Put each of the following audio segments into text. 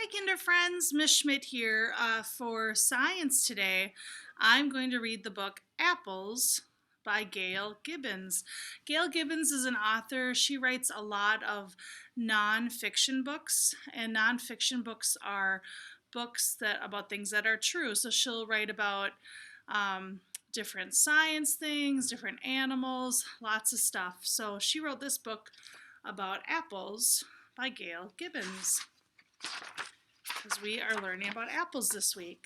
Hi, Kinder friends. Ms Schmidt here. For science today, I'm going to read the book Apples by Gail Gibbons. Gail Gibbons is an author. She writes a lot of nonfiction books, and nonfiction books are books that about things that are true. So she'll write about different science things, different animals, lots of stuff. So she wrote this book about apples by Gail Gibbons, because we are learning about apples this week.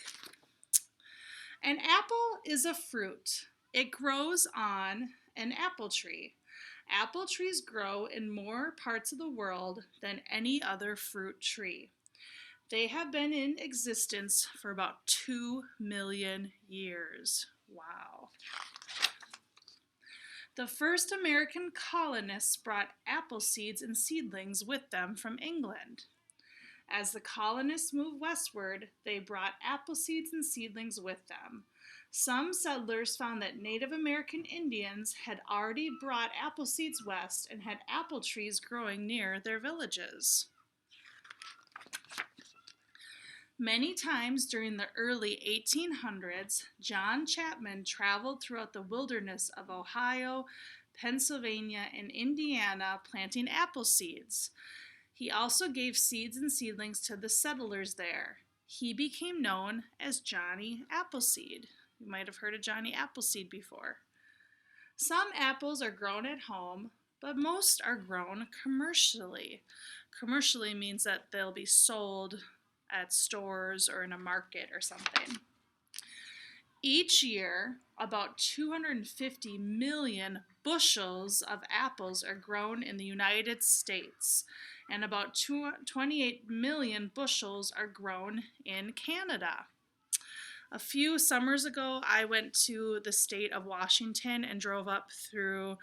An apple is a fruit. It grows on an apple tree. Apple trees grow in more parts of the world than any other fruit tree. They have been in existence for about 2 million years. Wow. The first American colonists brought apple seeds and seedlings with them from England. As the colonists moved westward, they brought apple seeds and seedlings with them. Some settlers found that Native American Indians had already brought apple seeds west and had apple trees growing near their villages. Many times during the early 1800s, John Chapman traveled throughout the wilderness of Ohio, Pennsylvania, and Indiana planting apple seeds. He also gave seeds and seedlings to the settlers there. He became known as Johnny Appleseed. You might have heard of Johnny Appleseed before. Some apples are grown at home, but most are grown commercially. Commercially means that they'll be sold at stores or in a market or something. Each year, about 250 million bushels of apples are grown in the United States, and about 28 million bushels are grown in Canada. A few summers ago, I went to the state of Washington and drove up through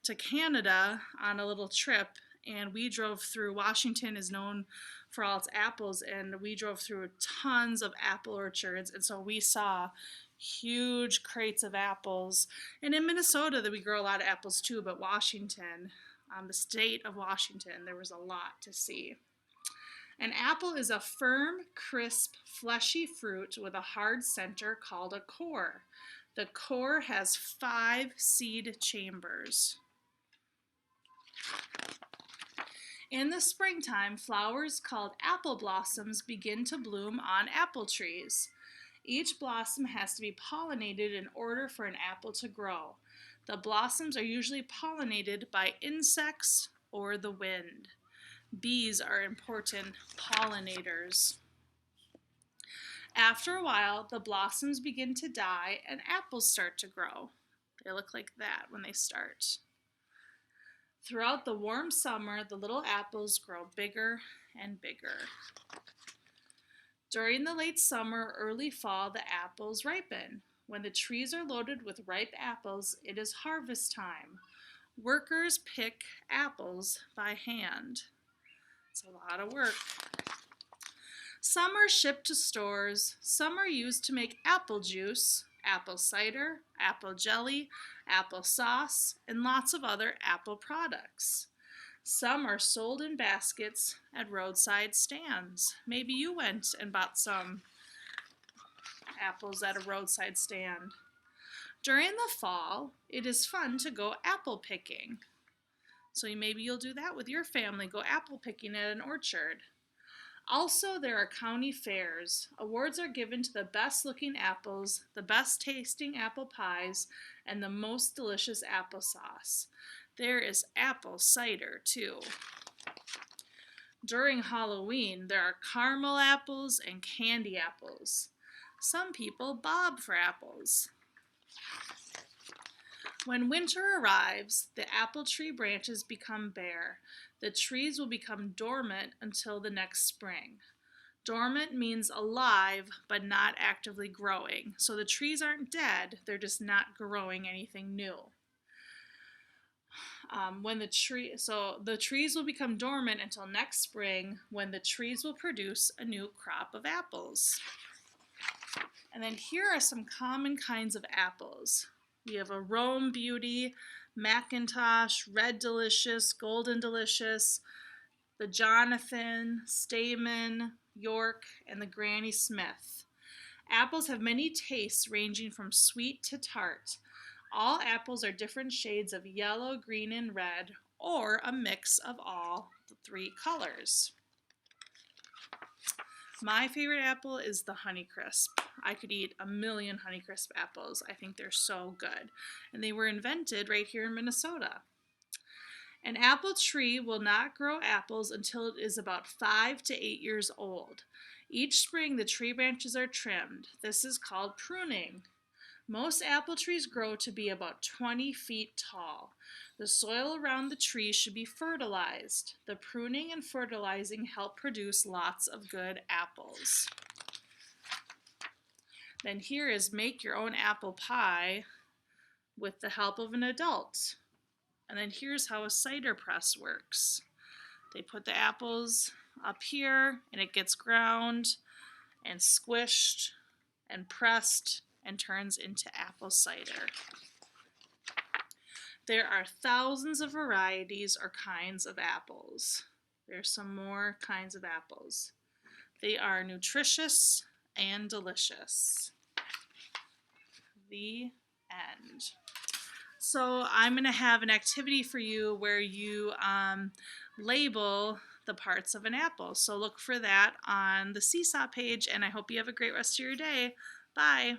to Canada on a little trip, and we drove through. Washington is known for all its apples, and we drove through tons of apple orchards, and so we saw huge crates of apples. And in Minnesota, we grow a lot of apples too, but Washington, the state of Washington, there was a lot to see. An apple is a firm, crisp, fleshy fruit with a hard center called a core. The core has 5 seed chambers. In the springtime, flowers called apple blossoms begin to bloom on apple trees. Each blossom has to be pollinated in order for an apple to grow. The blossoms are usually pollinated by insects or the wind. Bees are important pollinators. After a while, the blossoms begin to die and apples start to grow. They look like that when they start. Throughout the warm summer, the little apples grow bigger and bigger. During the late summer, early fall, the apples ripen. When the trees are loaded with ripe apples, it is harvest time. Workers pick apples by hand. It's a lot of work. Some are shipped to stores. Some are used to make apple juice, apple cider, apple jelly, apple sauce, and lots of other apple products. Some are sold in baskets at roadside stands. Maybe you went and bought some apples at a roadside stand. During the fall, it is fun to go apple picking. So maybe you'll do that with your family, go apple picking at an orchard. Also, there are county fairs. Awards are given to the best looking apples, the best tasting apple pies, and the most delicious applesauce. There is apple cider too. During Halloween, there are caramel apples and candy apples. Some people bob for apples. When winter arrives, the apple tree branches become bare. The trees will become dormant until the next spring. Dormant means alive, but not actively growing. So the trees aren't dead, they're just not growing anything new. The trees will become dormant until next spring, when the trees will produce a new crop of apples. And then here are some common kinds of apples. We have a Rome Beauty, Macintosh, Red Delicious, Golden Delicious. the Jonathan, Stamen, York, and the Granny Smith. Apples have many tastes ranging from sweet to tart. All apples are different shades of yellow, green, and red, or a mix of all the three colors. My favorite apple is the Honeycrisp. I could eat a million Honeycrisp apples. I think they're so good. And they were invented right here in Minnesota. An apple tree will not grow apples until it is about 5 to 8 years old. Each spring, the tree branches are trimmed. This is called pruning. Most apple trees grow to be about 20 feet tall. The soil around the tree should be fertilized. The pruning and fertilizing help produce lots of good apples. Then here is make your own apple pie with the help of an adult. And then here's how a cider press works. They put the apples up here and it gets ground and squished and pressed and turns into apple cider. There are thousands of varieties or kinds of apples. There's some more kinds of apples. They are nutritious and delicious. The end. So I'm going to have an activity for you where you label the parts of an apple. So look for that on the Seesaw page, and I hope you have a great rest of your day. Bye.